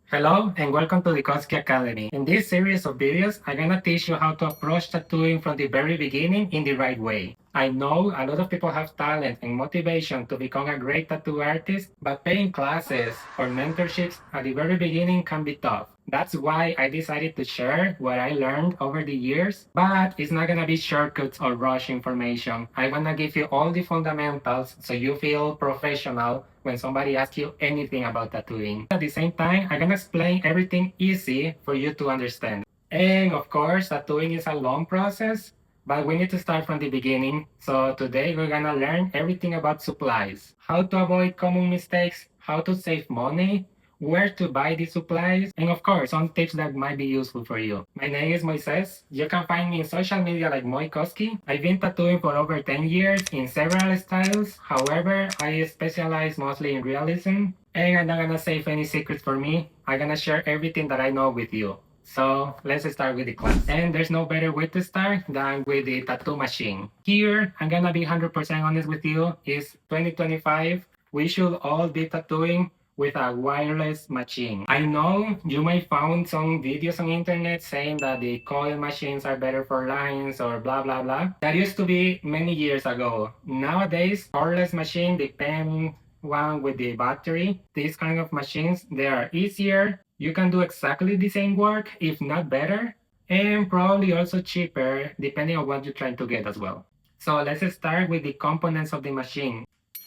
Hello and welcome to the Kosky Academy. In this series of videos, I'm gonna teach you how to approach tattooing from the very beginning in the right way. I know a lot of people have talent and motivation to become a great tattoo artist, but paying classes or mentorships at the very beginning can be tough. That's why I decided to share what I learned over the years, but it's not gonna be shortcuts or rush information. I wanna give you all the fundamentals so you feel professional when somebody asks you anything about tattooing. At the same time, I'm gonna explain everything easy for you to understand. And of course, tattooing is a long process, but we need to start from the beginning. So today we're gonna learn everything about supplies, how to avoid common mistakes, how to save money, where to buy the supplies, and of course, some tips that might be useful for you. My name is Moises. You can find me in social media like Kosky. I've been tattooing for over 10 years in several styles. However, I specialize mostly in realism, and I'm not gonna save any secrets for me. I'm gonna share everything that I know with you. So let's start with the class. And there's no better way to start than with the tattoo machine. Here, I'm gonna be 100% honest with you, it's 2025. We should all be tattooing with a wireless machine. I know you may found some videos on internet saying that the coil machines are better for lines or blah blah blah. That used to be many years ago. Nowadays, wireless machine, the pen one with the battery, these kind of machines, they are easier. You can do exactly the same work, if not better, and probably also cheaper depending on what you're trying to get as well. So let's start with the components of the machine,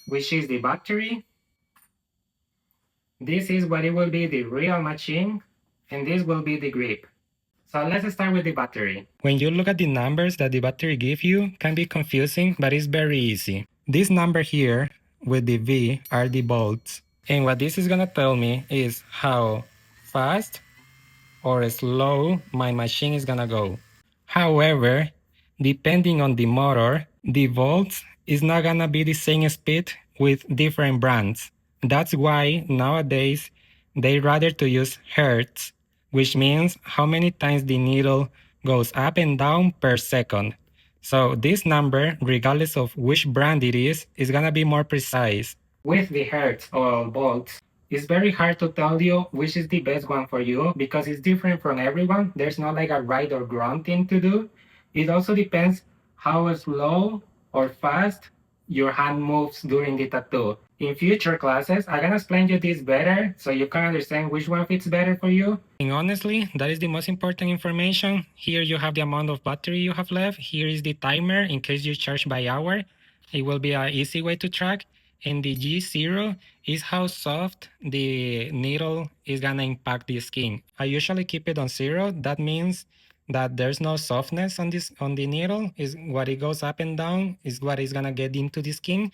which is the battery. This is what it will be the real machine, and this will be the grip. So let's start with the battery. When you look at the numbers that the battery gives you, can be confusing, but it's very easy. This number here with the V are the volts. And what this is gonna tell me is how fast or slow my machine is gonna go. However, depending on the motor, the volts is not gonna be the same speed with different brands. That's why nowadays they rather to use hertz, which means how many times the needle goes up and down per second. So this number, regardless of which brand it is gonna be more precise. With the hertz or volts, it's very hard to tell you which is the best one for you because it's different from everyone. There's not like a right or wrong thing to do. It also depends how slow or fast your hand moves during the tattoo. In future classes, I'm gonna explain you this better so you can understand which one fits better for you. And honestly, that is the most important information. Here you have the amount of battery you have left. Here is the timer in case you charge by hour. It will be an easy way to track. And the G0 is how soft the needle is gonna impact the skin. I usually keep it on 0. That means that there's no softness on the needle. Is what it goes up and down is what is gonna get into the skin.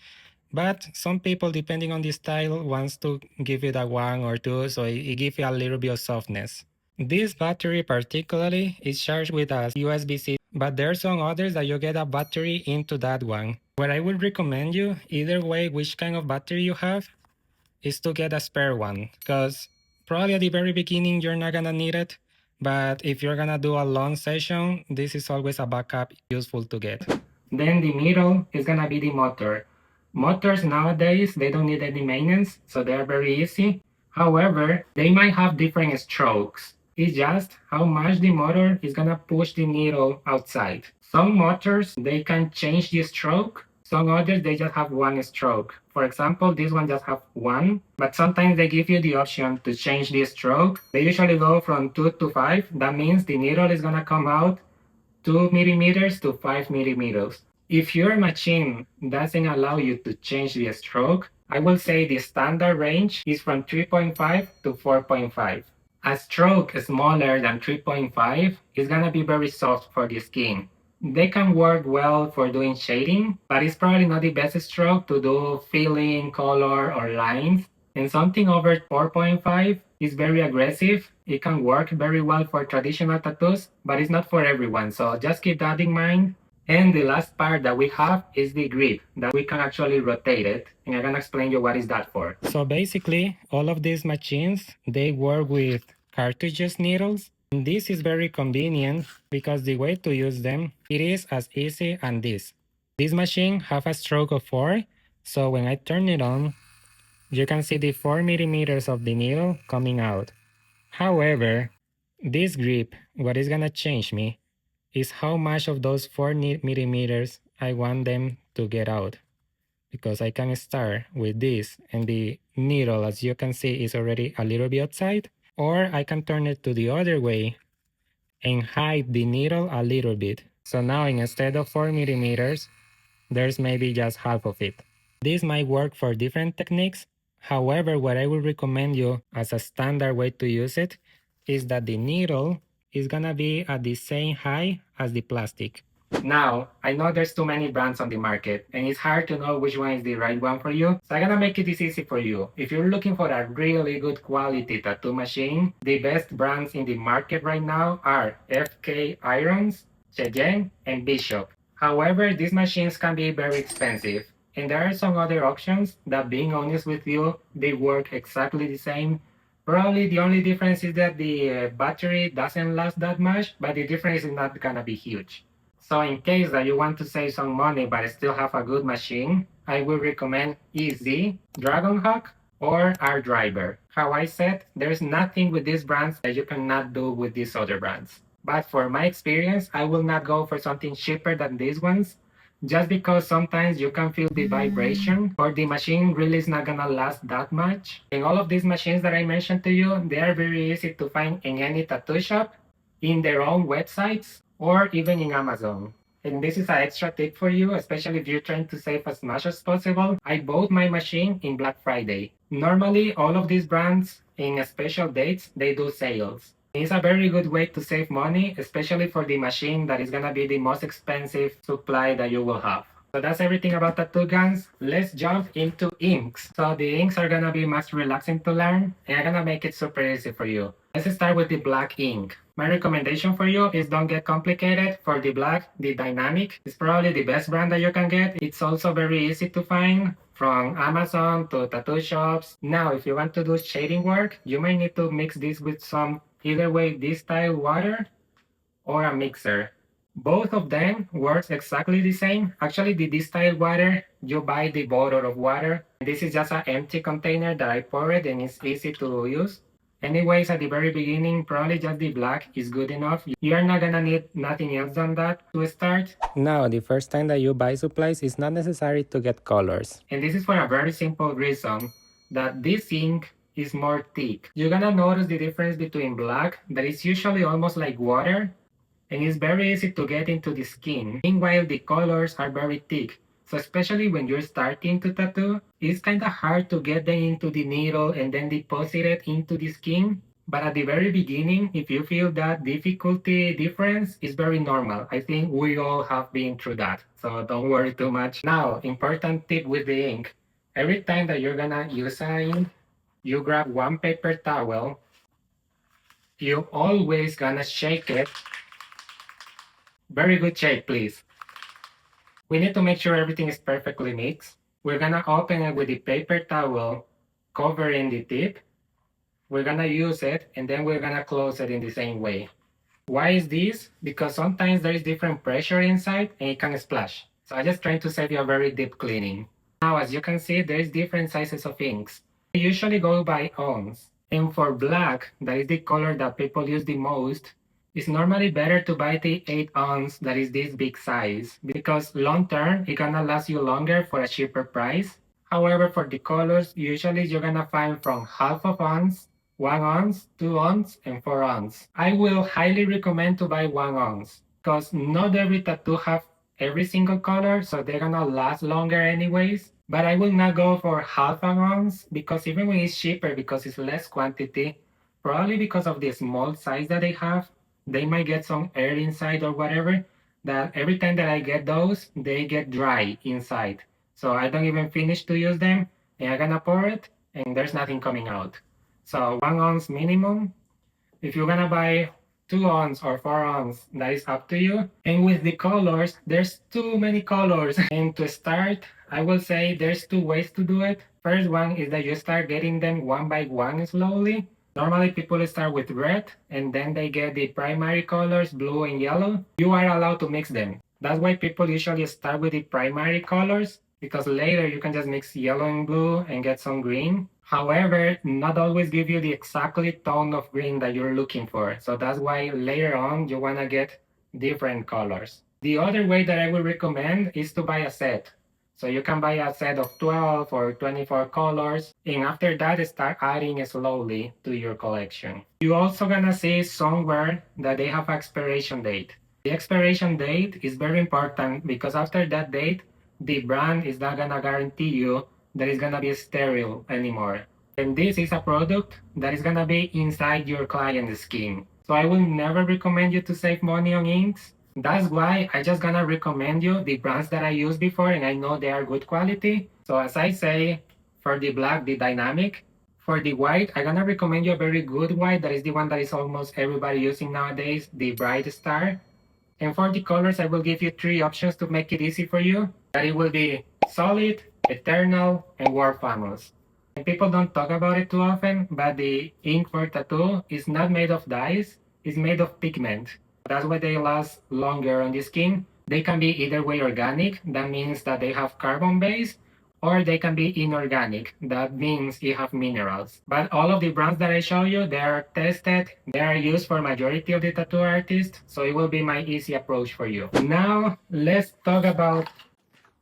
But some people, depending on the style, wants to give it a 1 or 2, so it gives you a little bit of softness. This battery particularly is charged with a USB-C, but there are some others that you get a battery into that one. What I would recommend you, either way which kind of battery you have, is to get a spare one, because probably at the very beginning you're not gonna need it, but if you're gonna do a long session, this is always a backup useful to get. Then the middle is gonna be the motor. Motors nowadays, they don't need any maintenance, so they're very easy. However, they might have different strokes. It's just how much the motor is gonna push the needle outside. Some motors, they can change the stroke. Some others, they just have one stroke. For example, this one just have one, but sometimes they give you the option to change the stroke. They usually go from 2 to 5. That means the needle is gonna come out 2 millimeters to 5 millimeters. If your machine doesn't allow you to change the stroke, I will say the standard range is from 3.5 to 4.5. A stroke smaller than 3.5 is gonna be very soft for the skin. They can work well for doing shading, but it's probably not the best stroke to do filling, color, or lines. And something over 4.5 is very aggressive. It can work very well for traditional tattoos, but it's not for everyone. So just keep that in mind. And the last part that we have is the grip, that we can actually rotate it. And I'm gonna explain you what is that for. So basically, all of these machines, they work with cartridge needles. And this is very convenient because the way to use them, it is as easy as this. This machine have a stroke of 4, so when I turn it on, you can see the 4 millimeters of the needle coming out. However, this grip, what is gonna change me is how much of those 4 millimeters I want them to get out. Because I can start with this and the needle, as you can see, is already a little bit outside, or I can turn it to the other way and hide the needle a little bit. So now instead of 4 millimeters, there's maybe just half of it. This might work for different techniques. However, what I would recommend you as a standard way to use it is that the needle is gonna be at the same height as the plastic. Now, I know there's too many brands on the market and it's hard to know which one is the right one for you. So I'm gonna make it easy for you. If you're looking for a really good quality tattoo machine, the best brands in the market right now are FK Irons, Cheyenne, and Bishop. However, these machines can be very expensive. And there are some other options that, being honest with you, they work exactly the same. Probably the only difference is that the battery doesn't last that much, but the difference is not gonna be huge. So in case that you want to save some money but still have a good machine, I will recommend EZ, Dragonhawk, or R-Driver. How I said, there's nothing with these brands that you cannot do with these other brands. But for my experience, I will not go for something cheaper than these ones, just because sometimes you can feel the vibration or the machine really is not gonna last that much. And all of these machines that I mentioned to you, they are very easy to find in any tattoo shop, in their own websites, or even in Amazon. And this is an extra tip for you, especially if you're trying to save as much as possible. I bought my machine in Black Friday. Normally, all of these brands in special dates, they do sales. It's a very good way to save money, especially for the machine that is gonna be the most expensive supply that you will have. So that's everything about tattoo guns. Let's jump into inks. So the inks are gonna be much relaxing to learn, and I'm gonna make it super easy for you. Let's start with the black ink. My recommendation for you is don't get complicated. For the black, the Dynamic is probably the best brand that you can get. It's also very easy to find from Amazon to tattoo shops. Now, if you want to do shading work, you might need to mix this with some either way distilled water or a mixer. Both of them works exactly the same. Actually, the distilled water, you buy the bottle of water. This is just an empty container that I pour it and it's easy to use. Anyways, at the very beginning, probably just the black is good enough. You are not gonna need nothing else than that to start. Now, the first time that you buy supplies, it's not necessary to get colors. And this is for a very simple reason, that this ink is more thick. You're gonna notice the difference between black, that is usually almost like water, and it's very easy to get into the skin. Meanwhile, the colors are very thick. So especially when you're starting to tattoo, it's kind of hard to get them into the needle and then deposit it into the skin. But at the very beginning, if you feel that difficulty difference, it's very normal. I think we all have been through that, so don't worry too much. Now, important tip with the ink. Every time that you're gonna use an ink, you grab one paper towel. You always gonna shake it. Very good shake, please. We need to make sure everything is perfectly mixed. We're gonna open it with the paper towel covering the tip. We're gonna use it and then we're gonna close it in the same way. Why is this? Because sometimes there is different pressure inside and it can splash. So I'm just trying to save you a very deep cleaning. Now, as you can see, there is different sizes of inks. We usually go by ounce. And for black, that is the color that people use the most, it's normally better to buy the 8 ounce that is this big size because long term it's gonna last you longer for a cheaper price. However, for the colors, usually you're gonna find from half of ounce, 1 ounce, 2 ounce, and 4 ounce. I will highly recommend to buy 1 ounce because not every tattoo have every single color, so they're gonna last longer anyways. But I will not go for half an ounce because even when it's cheaper because it's less quantity, probably because of the small size that they have, they might get some air inside or whatever, that every time that I get those, they get dry inside. So I don't even finish to use them, and I'm gonna pour it, and there's nothing coming out. So 1 ounce minimum. If you're gonna buy 2 ounce or 4 ounce, that is up to you. And with the colors, there's too many colors. And to start, I will say there's 2 ways to do it. First one is that you start getting them one by one slowly. Normally people start with red and then they get the primary colors, blue and yellow. You are allowed to mix them. That's why people usually start with the primary colors because later you can just mix yellow and blue and get some green. However, not always give you the exactly tone of green that you're looking for. So that's why later on you want to get different colors. The other way that I would recommend is to buy a set. So you can buy a set of 12 or 24 colors, and after that start adding slowly to your collection. You also gonna see somewhere that they have expiration date. The expiration date is very important because after that date, the brand is not gonna guarantee you that it's gonna be sterile anymore. And this is a product that is gonna be inside your client's skin. So I will never recommend you to save money on inks. That's why I just gonna recommend you the brands that I used before and I know they are good quality. So as I say, for the black, the dynamic. For the white, I'm gonna recommend you a very good white. That is the one that is almost everybody using nowadays, the Bright Star. And for the colors, I will give you 3 options to make it easy for you. That it will be solid, eternal, and world famous. And people don't talk about it too often, but the ink for tattoo is not made of dyes, it's made of pigment. That's why they last longer on the skin. They can be either way organic, that means that they have carbon base, or they can be inorganic, that means you have minerals. But all of the brands that I show you, they are tested, they are used for majority of the tattoo artists, so it will be my easy approach for you. Now, let's talk about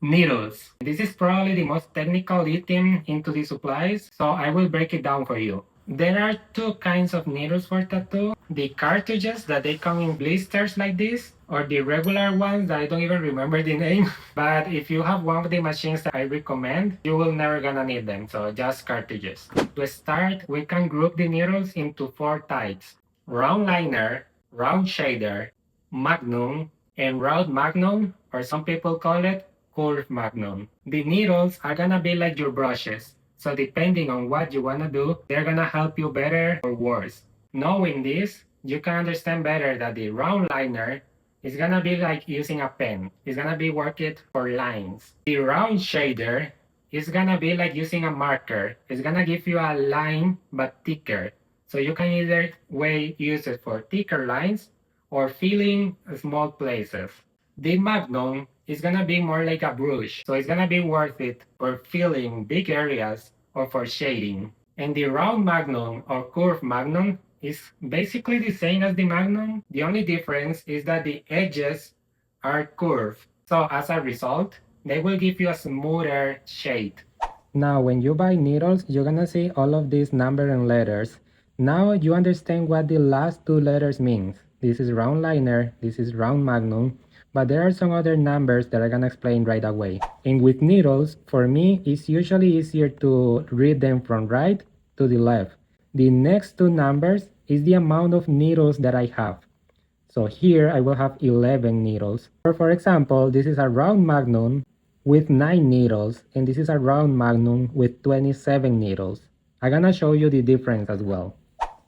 needles. This is probably the most technical item into the supplies, so I will break it down for you. There are 2 kinds of needles for tattoo. The cartridges that they come in blisters like this, or the regular ones that I don't even remember the name. But if you have one of the machines that I recommend, you will never gonna need them, so just cartridges. To start, we can group the needles into 4 types: round liner, round shader, magnum, and round magnum, or some people call it curve magnum. The needles are gonna be like your brushes. So depending on what you wanna do, they're gonna help you better or worse. Knowing this, you can understand better that the round liner is gonna be like using a pen. It's gonna be working for lines. The round shader is gonna be like using a marker. It's gonna give you a line but thicker. So you can either way use it for thicker lines or filling small places. The magnum is gonna be more like a brush, so it's gonna be worth it for filling big areas or for shading. And the round magnum or curved magnum is basically the same as the magnum. The only difference is that the edges are curved. So as a result, they will give you a smoother shade. Now, when you buy needles, you're gonna see all of these numbers and letters. Now you understand what the last 2 letters means. This is round liner, this is round magnum, but there are some other numbers that I'm gonna explain right away. And with needles, for me, it's usually easier to read them from right to the left. The next 2 numbers is the amount of needles that I have. So here I will have 11 needles. Or for example, this is a round magnum with 9 needles, and this is a round magnum with 27 needles. I'm gonna show you the difference as well.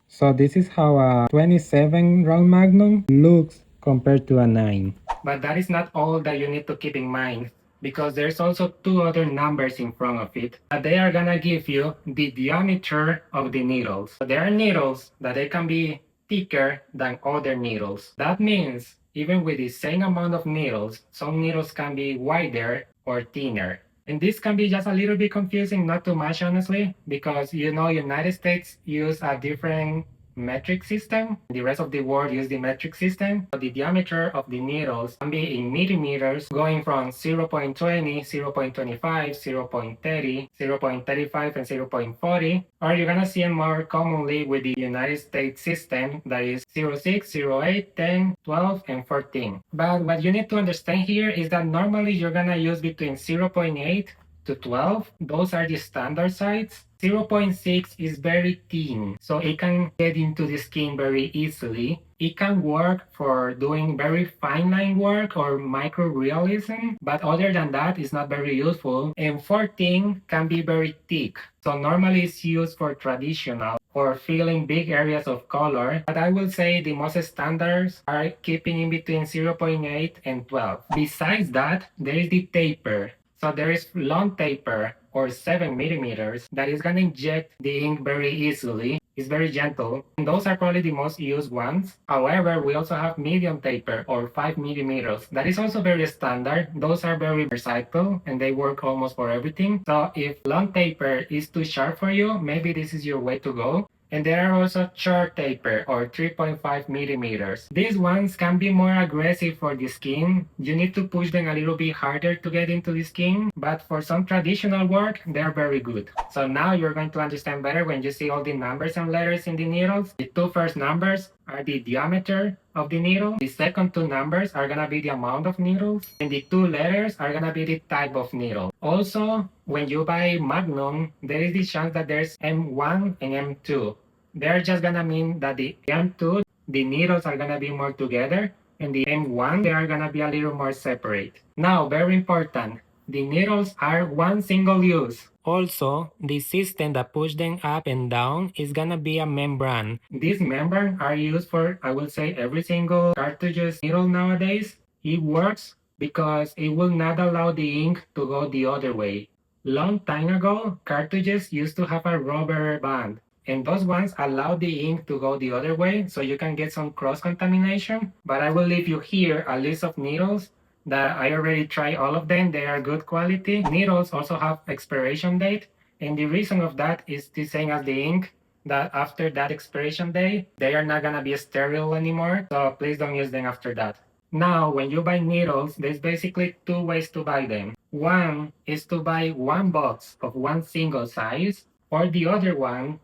So this is how a 27 round magnum looks compared to a 9. But that is not all that you need to keep in mind, because there's also 2 other numbers in front of it. They are gonna give you the diameter of the needles. So there are needles that they can be thicker than other needles. That means even with the same amount of needles, some needles can be wider or thinner. And this can be just a little bit confusing, not too much honestly, because United States use a different metric system. The rest of the world use the metric system. The diameter of the needles can be in millimeters, going from 0.20, 0.25, 0.30, 0.35, and 0.40. Or you're gonna see them more commonly with the United States system, that is 0.6, 0.8, 10, 12, and 14. But what you need to understand here is that normally you're gonna use between 0.8 to 12. Those are the standard size. 0.6 is very thin, so it can get into the skin very easily. It can work for doing very fine line work or micro realism, but other than that, it's not very useful. And 14 can be very thick, so normally it's used for traditional or filling big areas of color. But I will say the most standards are keeping in between 0.8 and 12. Besides that, there is the taper. So there is long taper or 7 millimeters that is gonna inject the ink very easily. It's very gentle, and those are probably the most used ones. However, we also have medium taper or 5 millimeters. That is also very standard. Those are very versatile and they work almost for everything. So if long taper is too sharp for you, maybe this is your way to go. And there are also short taper or 3.5 millimeters. These ones can be more aggressive for the skin. You need to push them a little bit harder to get into the skin, but for some traditional work, they're very good. So now you're going to understand better when you see all the numbers and letters in the needles. The two first numbers are the diameter of the needle. The second two numbers are gonna be the amount of needles, and the two letters are gonna be the type of needle. Also, when you buy Magnum, there is the chance that there's M1 and M2. They're just gonna mean that the M2, the needles are gonna be more together, and the M1, they are gonna be a little more separate. Now, very important, the needles are one single use. Also, the system that push them up and down is gonna be a membrane. These membranes are used for, I will say, every single cartridge needle nowadays. It works because it will not allow the ink to go the other way. Long time ago, cartridges used to have a rubber band, and those ones allow the ink to go the other way, so you can get some cross-contamination. But I will leave you here a list of needles that I already tried all of them. They are good quality. Needles also have expiration date, and the reason of that is the same as the ink, that after that expiration date, they are not gonna be sterile anymore, so please don't use them after that. Now, when you buy needles, there's basically two ways to buy them. One is to buy one box of one single size, or the other one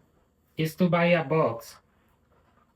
is to buy a box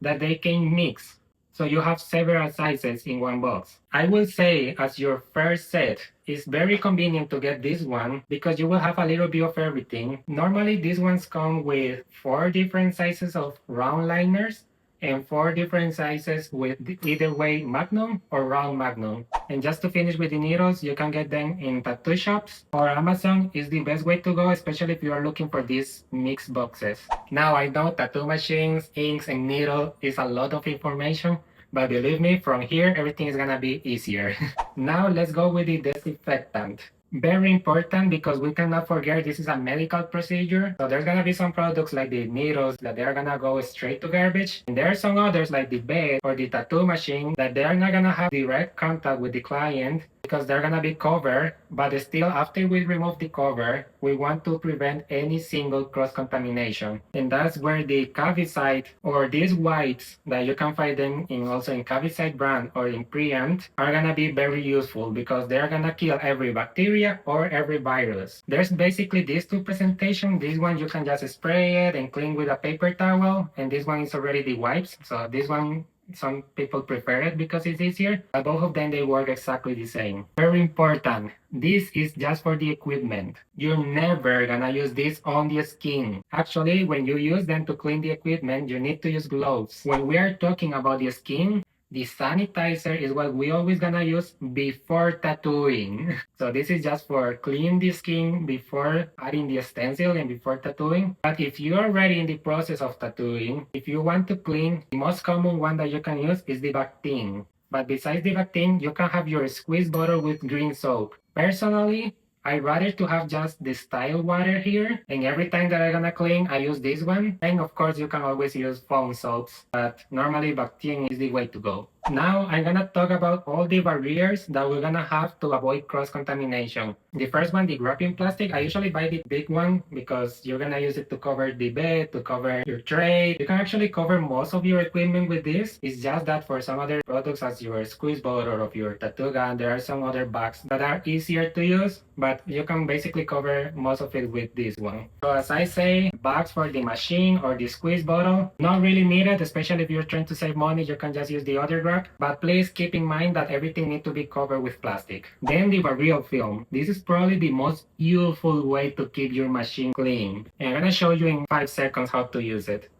that they can mix. So you have several sizes in one box. I will say as your first set, it's very convenient to get this one because you will have a little bit of everything. Normally these ones come with 4 different sizes of round liners and 4 different sizes with either way Magnum or round Magnum. And just to finish with the needles, you can get them in tattoo shops or Amazon is the best way to go, especially if you are looking for these mixed boxes. Now I know tattoo machines, inks, and needle is a lot of information, but believe me, from here everything is gonna be easier. Now let's go with the disinfectant. Very important because we cannot forget this is a medical procedure. So there's gonna be some products like the needles that they're gonna go straight to garbage. And there are some others like the bed or the tattoo machine that they're not gonna have direct contact with the client because they're gonna be covered, but still after we remove the cover, we want to prevent any single cross-contamination. And that's where the Caviside or these wipes that you can find them in also in Caviside brand or in Preant are gonna be very useful because they're gonna kill every bacteria or every virus. There's basically these two presentations. This one you can just spray it and clean with a paper towel, and this one is already the wipes. So this one some people prefer it because it's easier, but both of them, they work exactly the same. Very important, this is just for the equipment. You're never gonna use this on the skin. Actually, when you use them to clean the equipment, you need to use gloves. When we are talking about the skin, the sanitizer is what we always gonna use before tattooing. So this is just for cleaning the skin before adding the stencil and before tattooing. But if you're already in the process of tattooing, if you want to clean, the most common one that you can use is the Bactin. But besides the Bactin, you can have your squeeze bottle with green soap. Personally, I rather to have just the style water here, and every time that I'm gonna clean, I use this one. And of course, you can always use foam soaps, but normally Bactin is the way to go. Now, I'm gonna talk about all the barriers that we're gonna have to avoid cross-contamination. The first one, the wrapping plastic, I usually buy the big one because you're gonna use it to cover the bed, to cover your tray. You can actually cover most of your equipment with this. It's just that for some other products as your squeeze bottle or of your tattoo gun, there are some other bags that are easier to use, but you can basically cover most of it with this one. So as I say, bags for the machine or the squeeze bottle, not really needed, especially if you're trying to save money, you can just use the other rack. But please keep in mind that everything needs to be covered with plastic. Then the barrier film. This is probably the most useful way to keep your machine clean. And I'm gonna show you in 5 seconds how to use it.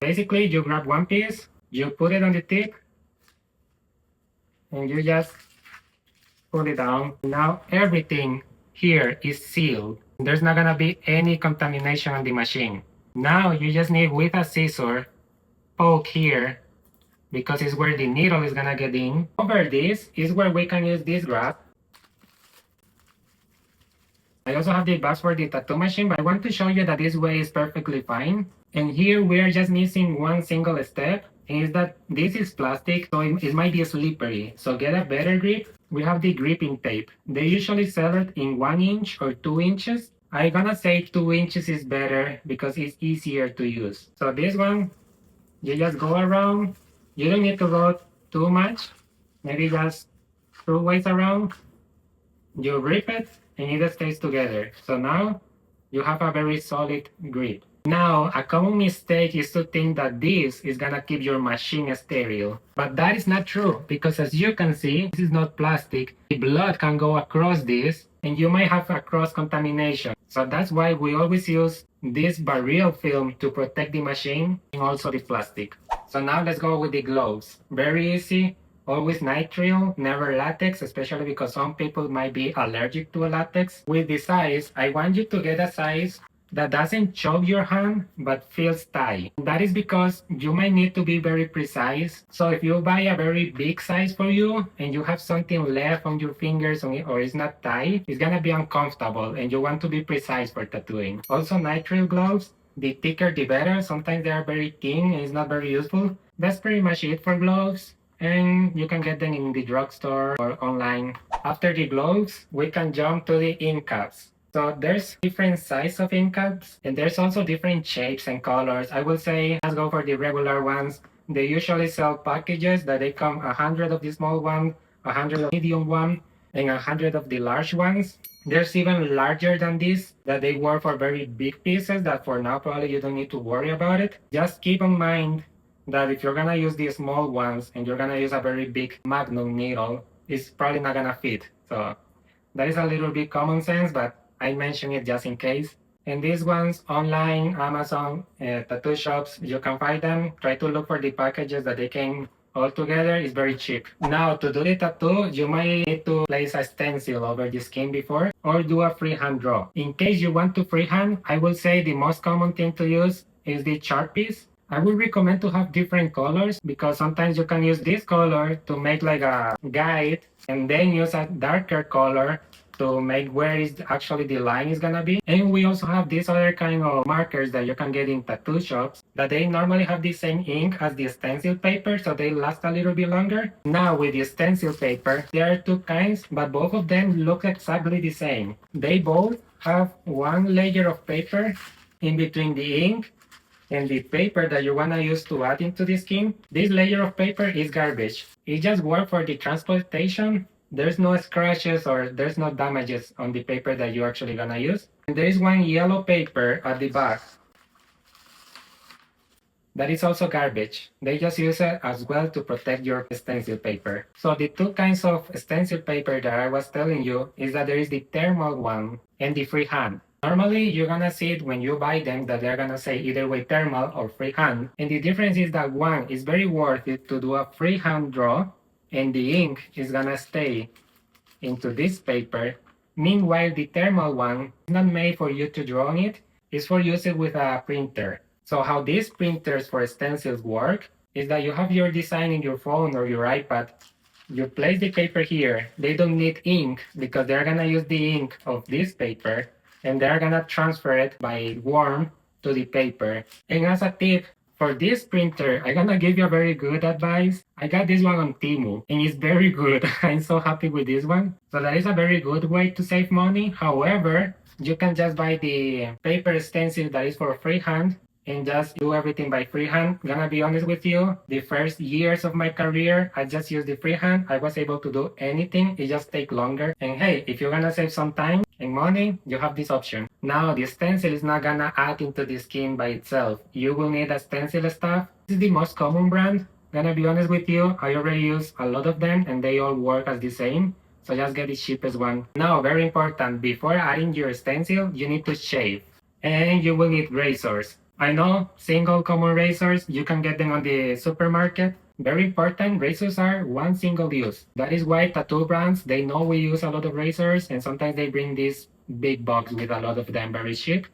Basically, you grab one piece, you put it on the tip, and you just pull it down. Now everything here is sealed. There's not gonna be any contamination on the machine. Now you just need with a scissor, poke here, because it's where the needle is gonna get in. Over this is where we can use this grab. I also have the box for the tattoo machine, but I want to show you that this way is perfectly fine. And here we are just missing one single step, and is that this is plastic, so it might be slippery. So get a better grip. We have the gripping tape. They usually sell it in 1 inch or 2 inches. I'm gonna say 2 inches is better because it's easier to use. So this one, you just go around. You don't need to go too much. Maybe just 2 ways around. You grip it and it stays together. So now you have a very solid grip. Now, a common mistake is to think that this is gonna keep your machine sterile. But that is not true, because as you can see, this is not plastic. The blood can go across this, and you might have a cross-contamination. So that's why we always use this barrier film to protect the machine and also the plastic. So now let's go with the gloves. Very easy. Always nitrile, never latex, especially because some people might be allergic to latex. With the size, I want you to get a size that doesn't choke your hand but feels tight. That is because you might need to be very precise. So if you buy a very big size for you and you have something left on your fingers or it's not tight, it's gonna be uncomfortable and you want to be precise for tattooing. Also, nitrile gloves, the thicker the better. Sometimes they are very thin and it's not very useful. That's pretty much it for gloves. And you can get them in the drugstore or online. After the gloves, we can jump to the ink caps. So there's different sizes of ink caps, and there's also different shapes and colors. I will say let's go for the regular ones. They usually sell packages that they come 100 of the small one, 100 of the medium one, and 100 of the large ones. There's even larger than this that they work for very big pieces that for now probably you don't need to worry about it. Just keep in mind that if you're gonna use the small ones and you're gonna use a very big magnum needle, it's probably not gonna fit. So that is a little bit common sense, but I mention it just in case. And these ones, online, Amazon, tattoo shops, you can find them. Try to look for the packages that they came all together. It's very cheap. Now, to do the tattoo, you might need to place a stencil over the skin before or do a freehand draw. In case you want to freehand, I will say the most common thing to use is the Sharpies. I would recommend to have different colors because sometimes you can use this color to make like a guide and then use a darker color to make where is actually the line is gonna be. And we also have this other kind of markers that you can get in tattoo shops that they normally have the same ink as the stencil paper, so they last a little bit longer. Now with the stencil paper, there are two kinds, but both of them look exactly the same. They both have one layer of paper in between the ink and the paper that you want to use to add into the skin. This layer of paper is garbage. It just works for the transportation. There's no scratches or there's no damages on the paper that you're actually gonna use. And there is one yellow paper at the back that is also garbage. They just use it as well to protect your stencil paper. So the two kinds of stencil paper that I was telling you is that there is the thermal one and the freehand. Normally, you're gonna see it when you buy them that they're gonna say either way thermal or freehand. And the difference is that one is very worth it to do a freehand draw and the ink is gonna stay into this paper. Meanwhile, the thermal one is not made for you to draw on it. It's for using with a printer. So how these printers for stencils work is that you have your design in your phone or your iPad. You place the paper here. They don't need ink because they're gonna use the ink of this paper and they're gonna transfer it by worm to the paper. And as a tip, for this printer, I'm gonna give you a very good advice. I got this one on Temu and it's very good. I'm so happy with this one. So that is a very good way to save money. However, you can just buy the paper stencil that is for freehand and just do everything by freehand. Gonna be honest with you, the first years of my career, I just used the freehand. I was able to do anything, it just take longer. And hey, if you're gonna save some time and money, you have this option. Now, the stencil is not gonna add into the skin by itself. You will need a stencil staff. This is the most common brand. Gonna be honest with you, I already use a lot of them and they all work as the same. So just get the cheapest one. Now, very important, before adding your stencil, you need to shave. And you will need razors. I know, single common razors, you can get them on the supermarket. Very important, razors are one single use. That is why tattoo brands, they know we use a lot of razors and sometimes they bring this big box with a lot of them very cheap.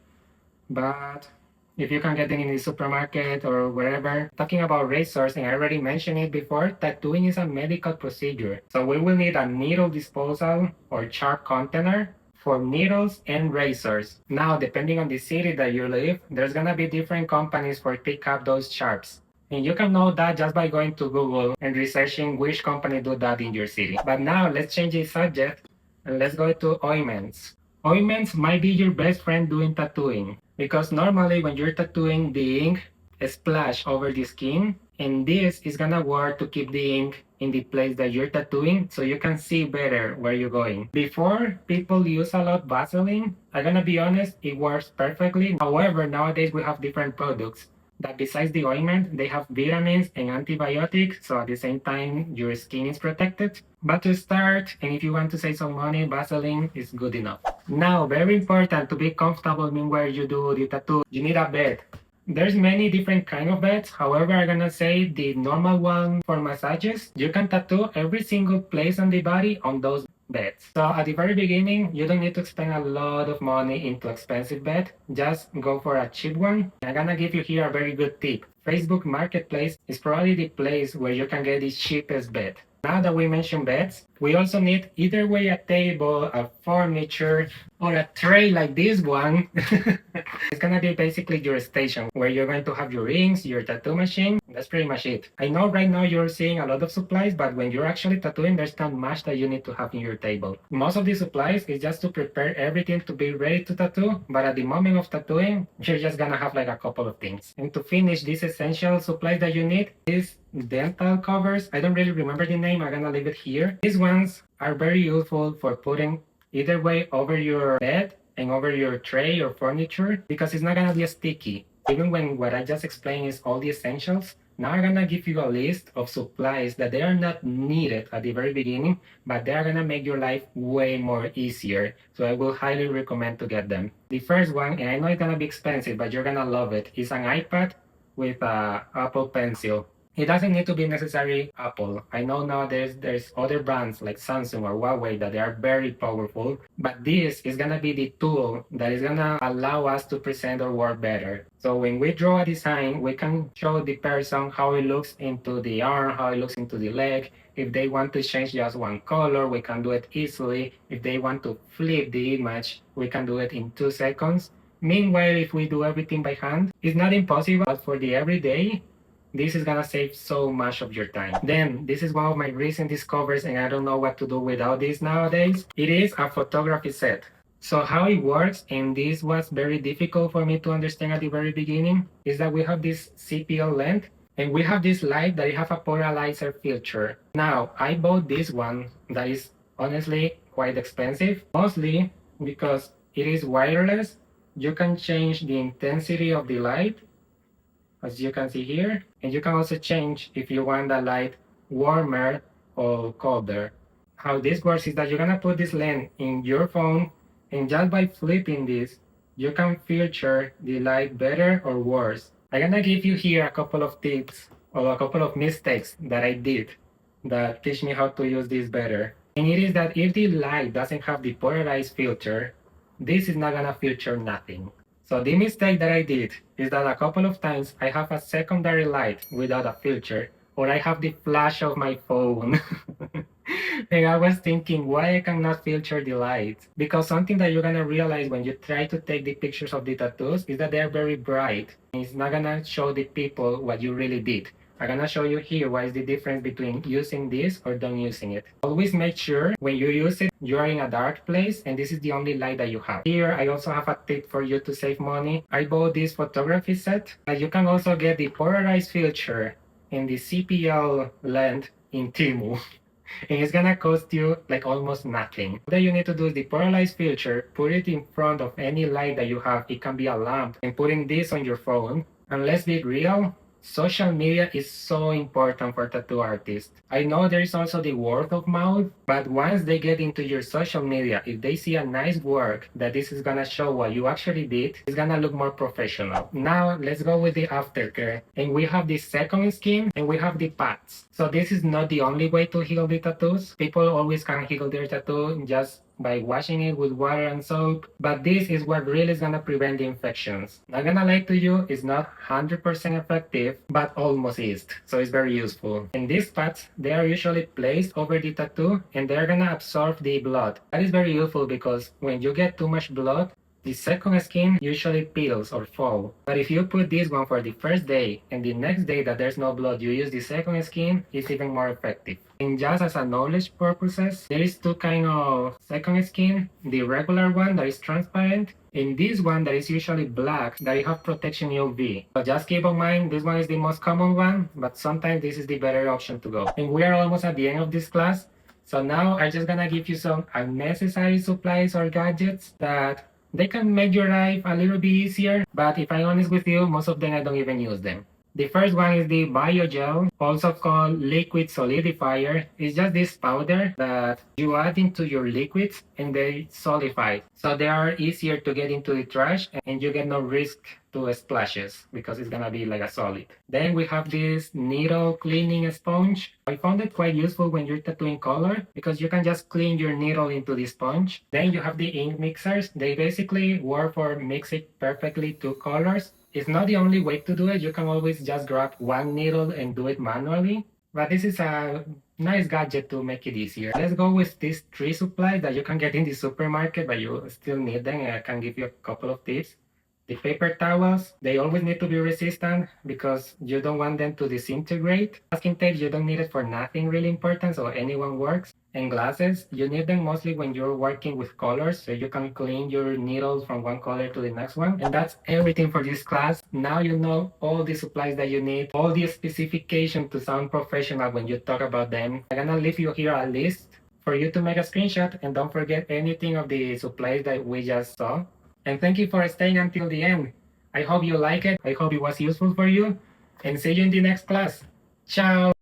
But if you can get them in the supermarket or wherever, talking about razors, and I already mentioned it before, tattooing is a medical procedure. So we will need a needle disposal or sharp container for needles and razors. Now, depending on the city that you live, there's gonna be different companies for pick up those sharps. And you can know that just by going to Google and researching which company do that in your city. But now let's change the subject and let's go to ointments. Ointments might be your best friend doing tattooing because normally when you're tattooing, the ink splash over the skin, and this is gonna work to keep the ink in the place that you're tattooing so you can see better where you're going. Before, people use a lot Vaseline. I'm gonna be honest, it works perfectly. However, nowadays we have different products that besides the ointment, they have vitamins and antibiotics, so at the same time, your skin is protected. But to start, and if you want to save some money, Vaseline is good enough. Now, very important to be comfortable where you do the tattoo, you need a bed. There's many different kind of beds. However, I'm gonna say the normal one for massages. You can tattoo every single place on the body on those beds. So at the very beginning, you don't need to spend a lot of money into expensive bed. Just go for a cheap one. I'm gonna give you here a very good tip. Facebook Marketplace is probably the place where you can get the cheapest bed. Now that we mentioned beds, we also need either way a table, a furniture, or a tray like this one. It's gonna be basically your station where you're going to have your rings, your tattoo machine. That's pretty much it. I know right now you're seeing a lot of supplies, but when you're actually tattooing, there's not much that you need to have in your table. Most of the supplies is just to prepare everything to be ready to tattoo, but at the moment of tattooing, you're just gonna have like a couple of things. And to finish these essential supplies that you need, is dental covers. I don't really remember the name. I'm gonna leave it here. These ones are very useful for putting either way over your bed and over your tray or furniture because it's not gonna be sticky. Even when what I just explained is all the essentials, now I'm gonna give you a list of supplies that they are not needed at the very beginning, but they are gonna make your life way more easier. So I will highly recommend to get them. The first one, and I know it's gonna be expensive, but you're gonna love it, is an iPad with a Apple Pencil. It doesn't need to be necessarily Apple. I know nowadays there's other brands like Samsung or Huawei that they are very powerful, but this is gonna be the tool that is gonna allow us to present our work better. So when we draw a design, we can show the person how it looks into the arm, how it looks into the leg. If they want to change just one color, we can do it easily. If they want to flip the image, we can do it in 2 seconds. Meanwhile, if we do everything by hand, it's not impossible, but for the everyday, this is gonna save so much of your time. Then, this is one of my recent discoveries and I don't know what to do without this nowadays. It is a photography set. So how it works, and this was very difficult for me to understand at the very beginning, is that we have this CPL lens and we have this light that have a polarizer filter. Now, I bought this one that is honestly quite expensive, mostly because it is wireless. You can change the intensity of the light, as you can see here, and you can also change if you want the light warmer or colder. How this works is that you're gonna put this lens in your phone, and just by flipping this, you can filter the light better or worse. I'm gonna give you here a couple of tips or a couple of mistakes that I did that teach me how to use this better. And it is that if the light doesn't have the polarized filter, this is not gonna filter nothing. So the mistake that I did is that a couple of times I have a secondary light without a filter, or I have the flash of my phone. And I was thinking why I cannot filter the light. Because something that you're gonna realize when you try to take the pictures of the tattoos is that they're very bright. It's not gonna show the people what you really did. I'm gonna show you here what is the difference between using this or don't using it. Always make sure when you use it, you are in a dark place and this is the only light that you have. Here, I also have a tip for you to save money. I bought this photography set. You can also get the polarized filter and the CPL lens in Temu. And it's gonna cost you like almost nothing. What you need to do is the polarized filter, put it in front of any light that you have. It can be a lamp, and putting this on your phone. And let's be real, social media is so important for tattoo artists. I know there is also the word of mouth, but once they get into your social media, if they see a nice work that this is gonna show what you actually did, it's gonna look more professional. Now let's go with the aftercare. And we have the second skin and we have the pads. So this is not the only way to heal the tattoos. People always can heal their tattoo just by washing it with water and soap, but this is what really is gonna prevent the infections. Not gonna lie to you, it's not 100% effective, but almost is, so it's very useful. And these pads, they are usually placed over the tattoo and they're gonna absorb the blood. That is very useful because when you get too much blood, the second skin usually peels or fall. But if you put this one for the first day and the next day that there's no blood, you use the second skin, it's even more effective. And just as a knowledge purposes, there is two kind of second skin. The regular one that is transparent and this one that is usually black that you have protection UV. So just keep in mind this one is the most common one, but sometimes this is the better option to go. And we are almost at the end of this class. So now I'm just gonna give you some unnecessary supplies or gadgets that they can make your life a little bit easier, but if I'm honest with you, most of them I don't even use them. The first one is the biogel, also called liquid solidifier. It's just this powder that you add into your liquids and they solidify. So they are easier to get into the trash and you get no risk to splashes because it's gonna be like a solid. Then we have this needle cleaning sponge. I found it quite useful when you're tattooing color because you can just clean your needle into the sponge. Then you have the ink mixers. They basically work for mixing perfectly two colors. It's not the only way to do it. You can always just grab one needle and do it manually. But this is a nice gadget to make it easier. Let's go with these three supplies that you can get in the supermarket, but you still need them. I can give you a couple of tips. The paper towels, they always need to be resistant because you don't want them to disintegrate. Masking tape, you don't need it for nothing really important, so anyone works. And glasses, you need them mostly when you're working with colors, so you can clean your needles from one color to the next one. And that's everything for this class. Now you know all the supplies that you need, all the specifications to sound professional when you talk about them. I'm gonna leave you here a list for you to make a screenshot, and don't forget anything of the supplies that we just saw. And thank you for staying until the end. I hope you like it. I hope it was useful for you. And see you in the next class. Ciao!